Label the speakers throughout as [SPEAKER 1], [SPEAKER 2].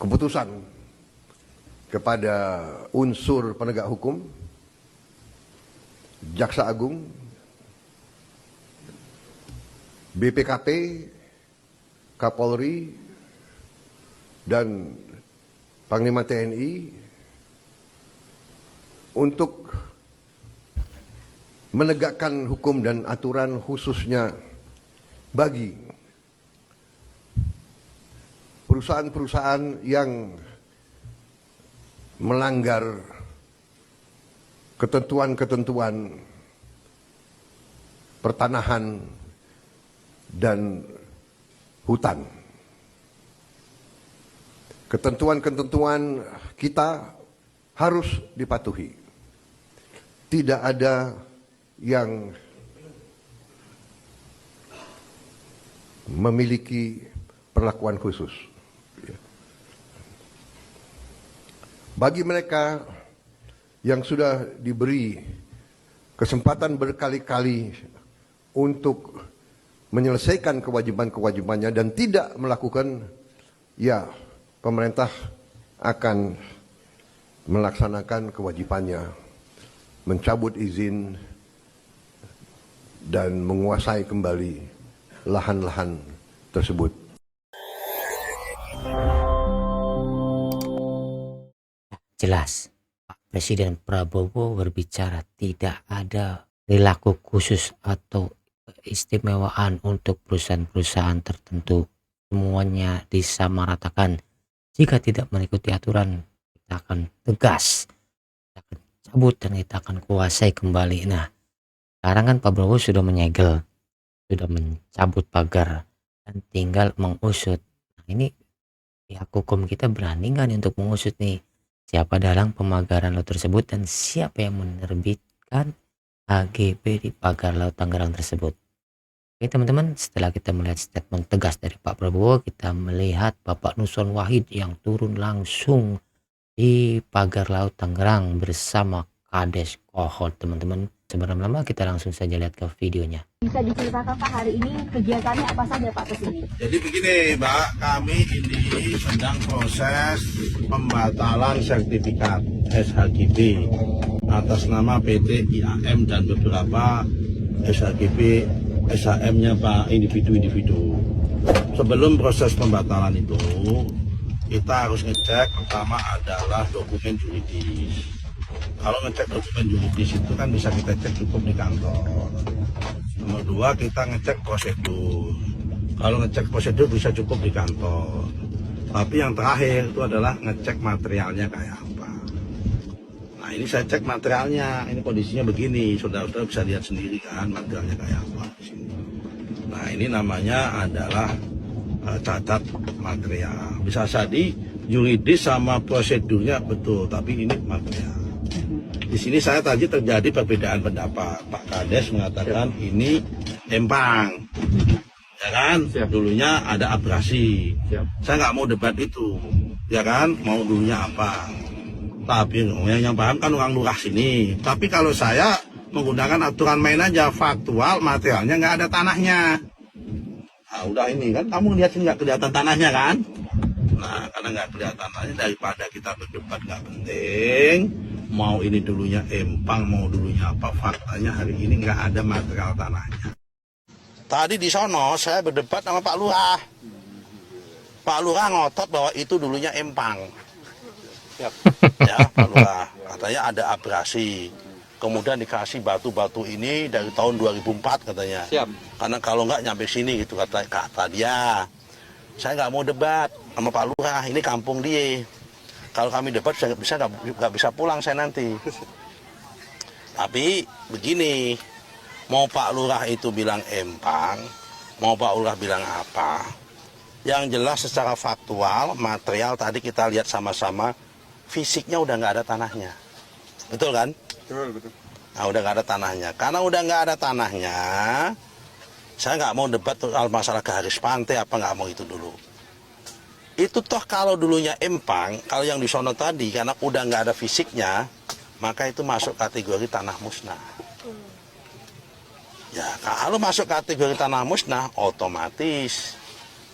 [SPEAKER 1] keputusan kepada unsur penegak hukum, Jaksa Agung, BPKP, Kapolri, dan Panglima TNI untuk menegakkan hukum dan aturan khususnya bagi perusahaan-perusahaan yang melanggar ketentuan-ketentuan pertanahan dan hutan. Ketentuan-ketentuan kita harus dipatuhi. Tidak ada yang memiliki perlakuan khusus. Bagi mereka yang sudah diberi kesempatan berkali-kali untuk menyelesaikan kewajiban-kewajibannya dan tidak melakukan, ya pemerintah akan melaksanakan kewajibannya, mencabut izin dan menguasai kembali lahan-lahan tersebut.
[SPEAKER 2] Jelas, Pak Presiden Prabowo berbicara tidak ada perilaku khusus atau keistimewaan untuk perusahaan-perusahaan tertentu. Semuanya disamaratakan. Jika tidak mengikuti aturan, kita akan tegas, kita akan cabut dan kita akan kuasai kembali. Nah, sekarang kan Pak Prabowo sudah menyegel, sudah mencabut pagar dan tinggal mengusut. Nah, ini pihak hukum kita berani nggak nih untuk mengusut nih siapa dalang pemagaran laut tersebut dan siapa yang menerbitkan HGB di pagar laut Tangerang tersebut. Oke teman-teman, setelah kita melihat statement tegas dari Pak Prabowo, kita melihat Bapak Nusron Wahid yang turun langsung di pagar laut Tangerang bersama Kades Kohot. Teman-teman, sebelum lama kita langsung saja lihat ke videonya.
[SPEAKER 3] Bisa diceritakan Pak, hari ini kegiatannya apa saja Pak kesini?
[SPEAKER 4] Jadi begini Mbak, kami ini sedang proses pembatalan sertifikat SHGB atas nama PT IAM dan beberapa SHGB SHM-nya Pak, individu-individu. Sebelum proses pembatalan itu, kita harus ngecek pertama adalah dokumen yuridis. Kalau ngecek dokumen yuridis itu kan bisa kita cek cukup di kantor. Nomor dua, kita ngecek prosedur. Kalau ngecek prosedur bisa cukup di kantor. Tapi yang terakhir itu adalah ngecek materialnya kayak apa. Nah ini saya cek materialnya, ini kondisinya begini, saudara-saudara bisa lihat sendiri kan materialnya kayak apa di sini. Nah ini namanya adalah cacat material. Bisa jadi yuridis sama prosedurnya betul, tapi ini material. Di sini saya tadi terjadi perbedaan pendapat. Pak Kades mengatakan ini empang, ya kan? Dulunya ada abrasi. Saya nggak mau debat itu, ya kan? Mau dulunya apa? Tapi yang paham kan orang lurah sini. Tapi kalau saya menggunakan aturan main aja, faktual, materialnya nggak ada tanahnya. Nah udah ini kan, kamu lihat sini nggak kelihatan tanahnya kan? Nah karena nggak kelihatan tanahnya, daripada kita berdebat nggak penting. Mau ini dulunya empang, mau dulunya apa, faktanya hari ini nggak ada material tanahnya. Tadi di sono saya berdebat sama Pak Lurah. Pak Lurah ngotot bahwa itu dulunya empang. Ya, Pak Lurah katanya ada abrasi. Kemudian dikasih batu-batu ini dari tahun 2004 katanya. Siap. Karena kalau nggak nyampe sini gitu kata dia. Saya nggak mau debat sama Pak Lurah, ini kampung dia. Kalau kami debat nggak bisa pulang saya nanti. Tapi begini, mau Pak Lurah itu bilang empang, mau Pak Lurah bilang apa, yang jelas secara faktual, material tadi kita lihat sama-sama, fisiknya udah nggak ada tanahnya. Betul kan? Betul. Nah udah nggak ada tanahnya. Karena udah nggak ada tanahnya, saya nggak mau debat soal masalah garis pantai apa nggak mau itu dulu. Itu toh kalau dulunya empang, kalau yang di sono tadi karena udah nggak ada fisiknya, maka itu masuk kategori tanah musnah. Ya kalau masuk kategori tanah musnah, otomatis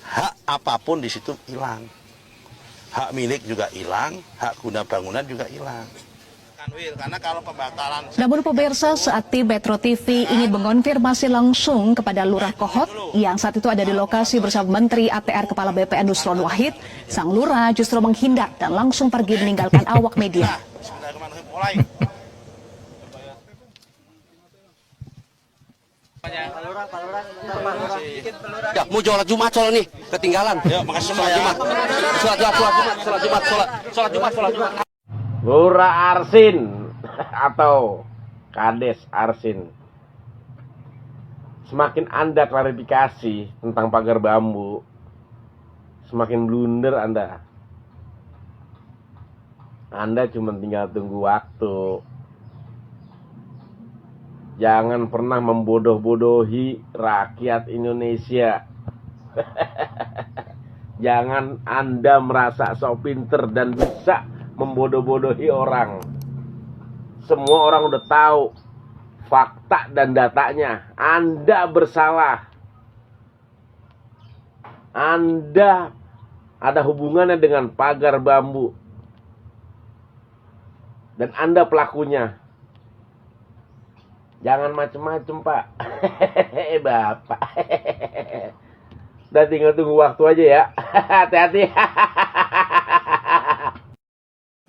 [SPEAKER 4] hak apapun di situ hilang. hak milik juga hilang, hak guna bangunan juga hilang. Karena kalau pembatalan.
[SPEAKER 5] Namun pemirsa, saat tim Metro TV ingin mengonfirmasi langsung kepada Lurah Kohot yang saat itu ada di lokasi bersama Menteri ATR Kepala BPN Nusron Wahid, sang lurah justru menghindar dan langsung pergi meninggalkan awak media.
[SPEAKER 4] Bismillahirrahmanirrahim. Mulai.
[SPEAKER 6] Ya, mau sholat Jumat nih, ketinggalan.
[SPEAKER 4] Yuk, makasih semua ya.
[SPEAKER 6] Sholat Jumat.
[SPEAKER 7] Lurah Arsin atau Kades Arsin. Semakin Anda klarifikasi tentang pagar bambu, semakin blunder Anda. Anda cuma tinggal tunggu waktu. Jangan pernah membodoh-bodohi rakyat Indonesia. Jangan Anda merasa sok pinter dan bisa membodoh-bodohi orang. Semua orang udah tahu fakta dan datanya. Anda bersalah. Anda ada hubungannya dengan pagar bambu. Dan Anda pelakunya. Jangan macem-macem, Pak. Bapak. Udah tinggal tunggu waktu aja ya. Hati-hati.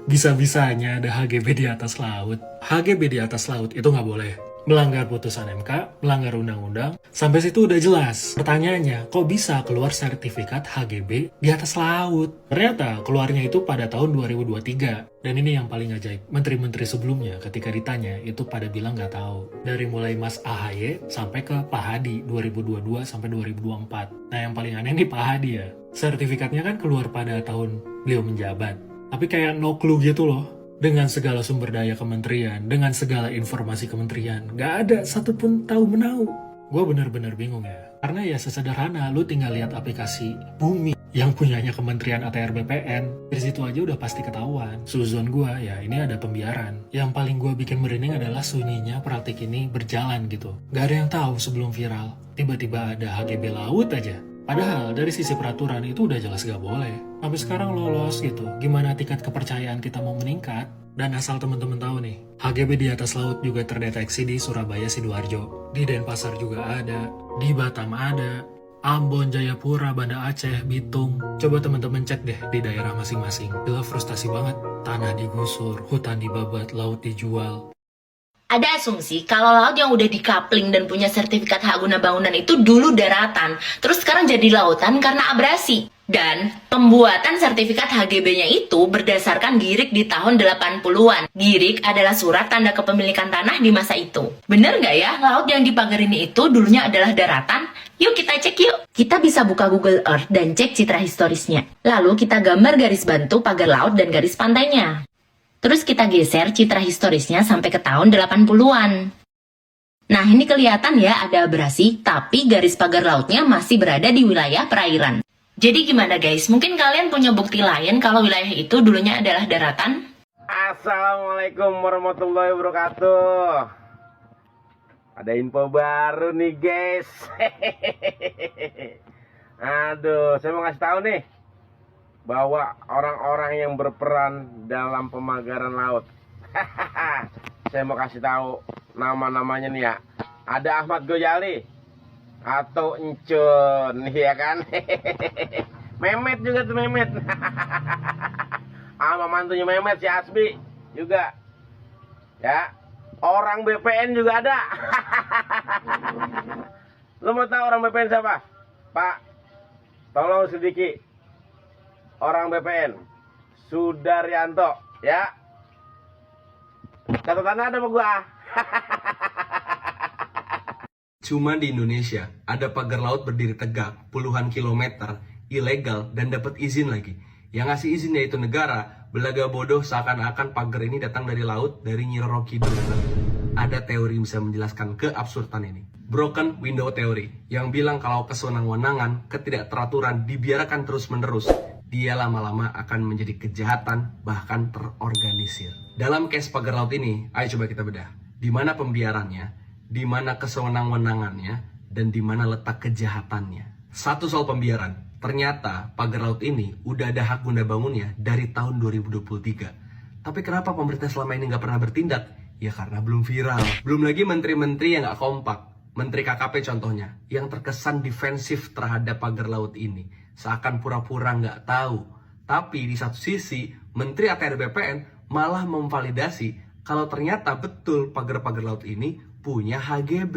[SPEAKER 8] Bisa-bisanya ada HGB di atas laut. HGB di atas laut itu nggak boleh. Melanggar putusan MK, melanggar undang-undang, sampai situ udah jelas. Pertanyaannya, kok bisa keluar sertifikat HGB di atas laut? Ternyata keluarnya itu pada tahun 2023. Dan ini yang paling ajaib, menteri-menteri sebelumnya ketika ditanya itu pada bilang nggak tahu. Dari mulai Mas AHY sampai ke Pak Hadi 2022 sampai 2024. Nah yang paling aneh nih Pak Hadi ya. Sertifikatnya kan keluar pada tahun beliau menjabat. Tapi kayak no clue gitu loh. Dengan segala sumber daya kementerian, dengan segala informasi kementerian, gak ada satupun tahu menau. Gue bener-bener bingung ya. Karena ya sesederhana, lu tinggal lihat aplikasi Bumi yang punyanya Kementerian ATR BPN. Dari situ aja udah pasti ketahuan. Suzon gue ya ini ada pembiaran. Yang paling gue bikin merinding adalah sunyinya praktik ini berjalan gitu. Gak ada yang tahu sebelum viral. Tiba-tiba ada HGB laut aja. Padahal dari sisi peraturan itu udah jelas gak boleh. Sampai sekarang lolos gitu. Gimana tingkat kepercayaan kita mau meningkat? Dan asal teman-teman tahu nih, HGB di atas laut juga terdeteksi di Surabaya Sidoarjo. Di Denpasar juga ada. Di Batam ada. Ambon, Jayapura, Banda Aceh, Bitung. Coba teman-teman cek deh di daerah masing-masing. Gila frustasi banget. Tanah digusur, hutan dibabat, laut dijual.
[SPEAKER 9] Ada asumsi kalau laut yang udah dikapling dan punya sertifikat hak guna bangunan itu dulu daratan, terus sekarang jadi lautan karena abrasi. Dan pembuatan sertifikat HGB-nya itu berdasarkan GIRIK di tahun 80-an. GIRIK adalah surat tanda kepemilikan tanah di masa itu. Bener nggak ya, laut yang di pagar ini itu dulunya adalah daratan? Yuk kita cek yuk. Kita bisa buka Google Earth dan cek citra historisnya. Lalu kita gambar garis bantu pagar laut dan garis pantainya. Terus kita geser citra historisnya sampai ke tahun 80-an. Nah ini kelihatan ya ada abrasi, tapi garis pagar lautnya masih berada di wilayah perairan. Jadi gimana guys, mungkin kalian punya bukti lain kalau wilayah itu dulunya adalah daratan?
[SPEAKER 7] Assalamualaikum warahmatullahi wabarakatuh. Ada info baru nih guys. Aduh, saya mau ngasih tahu nih bahwa orang-orang yang berperan dalam pemagaran laut. Saya mau kasih tahu nama-namanya nih ya. Ada Ahmad Gojali atau Encun, ya kan? Memet juga tuh Memet. Sama mantunya Memet si Asbi juga. Ya. Orang BPN juga ada. Lo mau tahu orang BPN siapa? Pak, tolong sedikit. Orang BPN Sudaryanto, ya. Catatannya ada sama gua.
[SPEAKER 10] Cuma di Indonesia ada pagar laut berdiri tegak puluhan kilometer, ilegal dan dapat izin lagi. Yang ngasih izin yaitu negara. Belaga bodoh seakan-akan pagar ini datang dari laut, dari Nyi Roro Kidul. Ada teori yang bisa menjelaskan keabsurdan ini. Broken window theory yang bilang kalau kesewenang-wenangan, ketidakteraturan dibiarkan terus-menerus, dia lama-lama akan menjadi kejahatan, bahkan terorganisir. Dalam case pagar laut ini, ayo coba kita bedah. Di mana pembiarannya, di mana kesewenang-wenangannya, dan di mana letak kejahatannya. Satu soal pembiaran. Ternyata pagar laut ini udah ada hak guna bangunnya dari tahun 2023. Tapi kenapa pemerintah selama ini nggak pernah bertindak? Ya karena belum viral. Belum lagi menteri-menteri yang nggak kompak. Menteri KKP contohnya, yang terkesan defensif terhadap pagar laut ini. Seakan pura-pura nggak tahu. Tapi di satu sisi, Menteri ATR BPN malah memvalidasi kalau ternyata betul pagar-pagar laut ini punya HGB.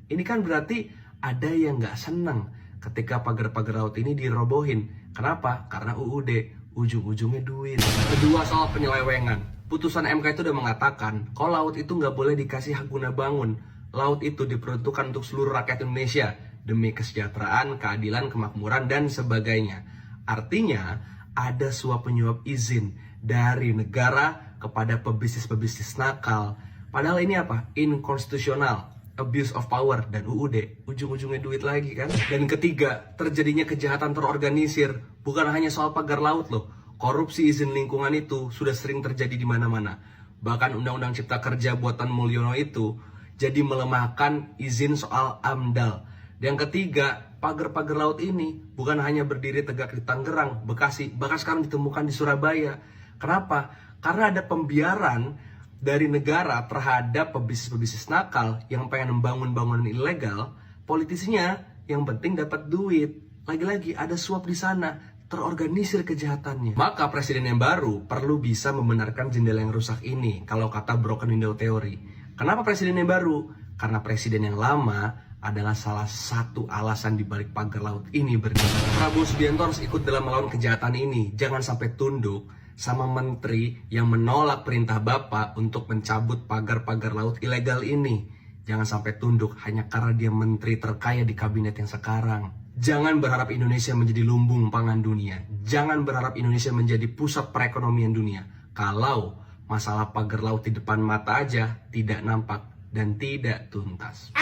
[SPEAKER 10] Ini kan berarti ada yang nggak seneng ketika pagar-pagar laut ini dirobohin. Kenapa? Karena UUD, ujung-ujungnya duit. Kedua, soal penyelewengan. Putusan MK itu udah mengatakan kalau laut itu nggak boleh dikasih hak guna bangun. Laut itu diperuntukkan untuk seluruh rakyat Indonesia demi kesejahteraan, keadilan, kemakmuran, dan sebagainya. Artinya, ada suap penyuap izin dari negara kepada pebisnis-pebisnis nakal. Padahal ini apa? Inkonstitusional, abuse of power, dan UUD. Ujung-ujungnya duit lagi kan? Dan ketiga, terjadinya kejahatan terorganisir. Bukan hanya soal pagar laut loh. Korupsi izin lingkungan itu sudah sering terjadi di mana-mana. Bahkan Undang-Undang Cipta Kerja buatan Mulyono itu jadi melemahkan izin soal AMDAL. Dan yang ketiga, pagar-pagar laut ini bukan hanya berdiri tegak di Tangerang, Bekasi, bahkan sekarang ditemukan di Surabaya. Kenapa? Karena ada pembiaran dari negara terhadap pebisnis-pebisnis nakal yang pengen membangun bangunan ilegal. Politisinya yang penting dapat duit. Lagi-lagi ada suap di sana, terorganisir kejahatannya. Maka presiden yang baru perlu bisa membenarkan jendela yang rusak ini, kalau kata broken window theory. Kenapa presiden yang baru? Karena presiden yang lama adalah salah satu alasan dibalik pagar laut ini berdiri. Prabowo Subianto harus ikut dalam melawan kejahatan ini. Jangan sampai tunduk sama menteri yang menolak perintah Bapak untuk mencabut pagar-pagar laut ilegal ini. Jangan sampai tunduk hanya karena dia menteri terkaya di kabinet yang sekarang. Jangan berharap Indonesia menjadi lumbung pangan dunia. Jangan berharap Indonesia menjadi pusat perekonomian dunia. Kalau masalah pagar laut di depan mata aja tidak nampak dan tidak tuntas.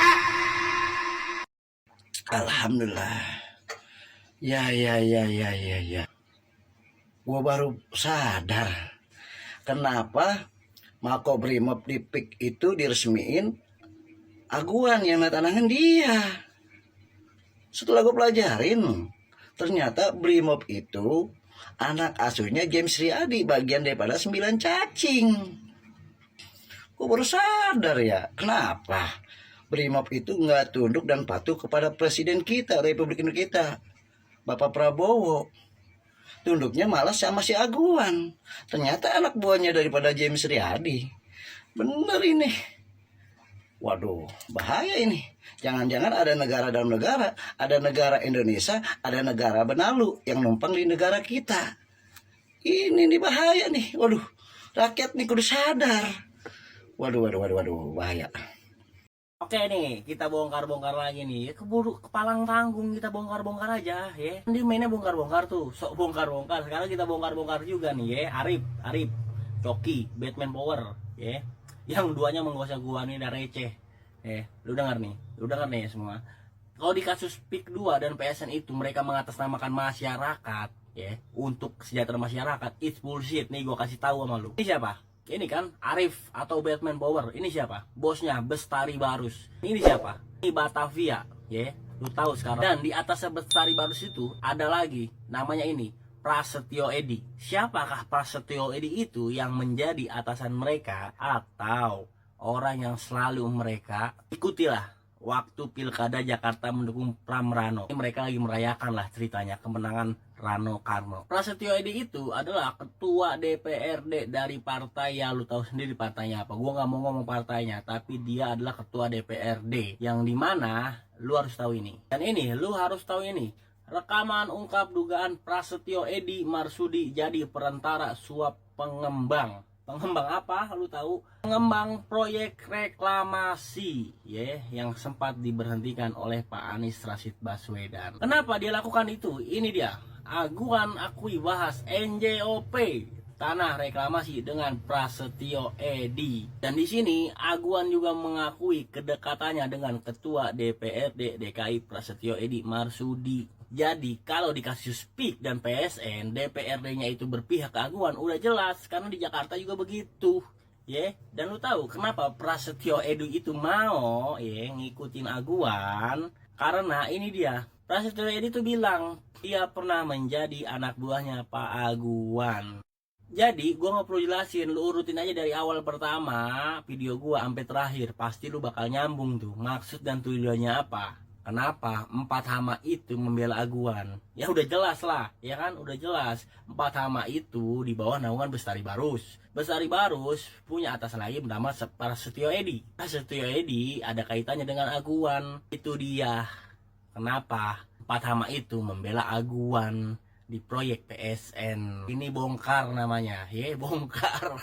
[SPEAKER 11] Alhamdulillah. Ya. Gua baru sadar kenapa Makobrimob di PIK itu diresmiin Aguan yang natanangin dia. Setelah gue pelajarin, ternyata Brimob itu anak asuhnya James Riyadi, bagian daripada 9 cacing. Gue baru sadar ya, kenapa Brimob itu nggak tunduk dan patuh kepada presiden kita, Republik Indonesia, Bapak Prabowo. Tunduknya malah sama si Aguan. Ternyata anak buahnya daripada James Riyadi. Bener ini. Waduh, bahaya ini. Jangan-jangan ada negara dalam negara, ada negara Indonesia, ada negara Benalu yang numpang di negara kita. Ini nih bahaya nih. Waduh, rakyat nih kudu sadar. Waduh, bahaya.
[SPEAKER 12] Oke nih, kita bongkar-bongkar lagi nih. Keburu kepalang tanggung, kita bongkar-bongkar aja ya. Dia mainnya bongkar-bongkar tuh, sok bongkar-bongkar. Sekarang kita bongkar-bongkar juga nih ya. Arif, Coki, Batman Power ya. Yang duanya menggosok gua nih dan receh. Lu dengar nih semua. Kalau di kasus PIK 2 dan PSN itu mereka mengatasnamakan masyarakat ya, untuk kesejahteraan masyarakat. It's bullshit nih, gua kasih tahu sama lu. Ini siapa? Ini kan Arif atau Batman Power. Ini siapa? Bosnya Bestari Barus. Ini siapa? Ini Batavia ya. Lu tahu sekarang. Dan di atasnya Bestari Barus itu ada lagi namanya ini Prasetyo Edi. Siapakah Prasetyo Edi itu yang menjadi atasan mereka atau orang yang selalu mereka ikutilah waktu Pilkada Jakarta mendukung Pram Rano. Ini mereka lagi merayakan lah ceritanya kemenangan Rano Karno. Prasetyo Edi itu adalah ketua DPRD dari partai, ya lu tahu sendiri partainya apa. Gua nggak mau ngomong partainya, tapi dia adalah ketua DPRD yang dimana lu harus tahu ini. Dan ini lu harus tahu ini. Rekaman ungkap dugaan Prasetyo Edi Marsudi jadi perantara suap pengembang. Pengembang apa? Lu tahu? Pengembang proyek reklamasi ya, yang sempat diberhentikan oleh Pak Anies Rashid Baswedan. Kenapa dia lakukan itu? Ini dia. Aguan akui bahas NJOP tanah reklamasi dengan Prasetyo Edi. Dan di sini Aguan juga mengakui kedekatannya dengan Ketua DPRD DKI Prasetyo Edi Marsudi. Jadi kalau di kasus PIK dan PSN, DPRD-nya itu berpihak ke Aguan udah jelas, karena di Jakarta juga begitu. Ya, dan lu tahu kenapa Prasetyo Edi itu mau ngikutin Aguan? Karena ini dia, Prasetyo Edi tuh bilang dia pernah menjadi anak buahnya Pak Aguan. Jadi gue nggak perlu jelasin, lu urutin aja dari awal pertama video gue sampai terakhir, pasti lu bakal nyambung tuh maksud dan tujuannya apa. Kenapa 4 hama itu membela Aguan? Ya udah jelas lah, ya kan? Udah jelas. 4 hama itu di bawah naungan Bestari Barus. Bestari Barus punya atasan lagi bernama Prasetyo Edi. Prasetyo Edi ada kaitannya dengan Aguan. Itu dia. Kenapa 4 hama itu membela Aguan di proyek PSN? Ini bongkar namanya, ya bongkar.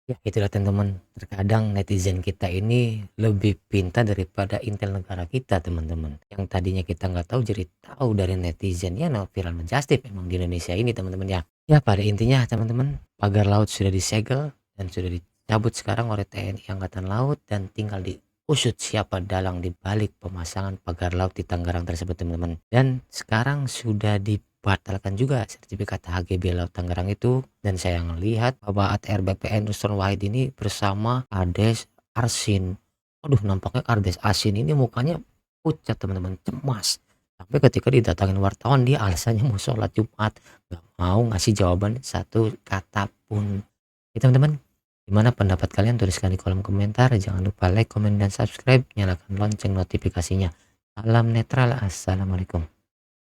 [SPEAKER 2] Ya itulah teman-teman, terkadang netizen kita ini lebih pintar daripada intel negara kita teman-teman. Yang tadinya kita nggak tahu jadi tahu dari netizen. Ya no, viral menjastip memang di Indonesia ini teman-teman ya. Ya pada intinya teman-teman, pagar laut sudah disegel dan sudah dicabut sekarang oleh TNI Angkatan Laut, dan tinggal diusut siapa dalang di balik pemasangan pagar laut di Tangerang tersebut teman-teman. Dan sekarang sudah dibatalkan juga sertifikat HGB Laut Tangerang itu, dan saya melihat bahwa ATR BPN Nusron Wahid ini bersama Ardes Arsin. Aduh, nampaknya Ardes Arsin ini mukanya pucat teman-teman, cemas. Sampai ketika didatangin wartawan dia alasannya mau sholat Jumat, nggak mau ngasih jawaban satu kata pun. Ya teman-teman, gimana pendapat kalian? Tuliskan di kolom komentar. Jangan lupa like, komen, dan subscribe. Nyalakan lonceng notifikasinya. Salam netral. Assalamualaikum.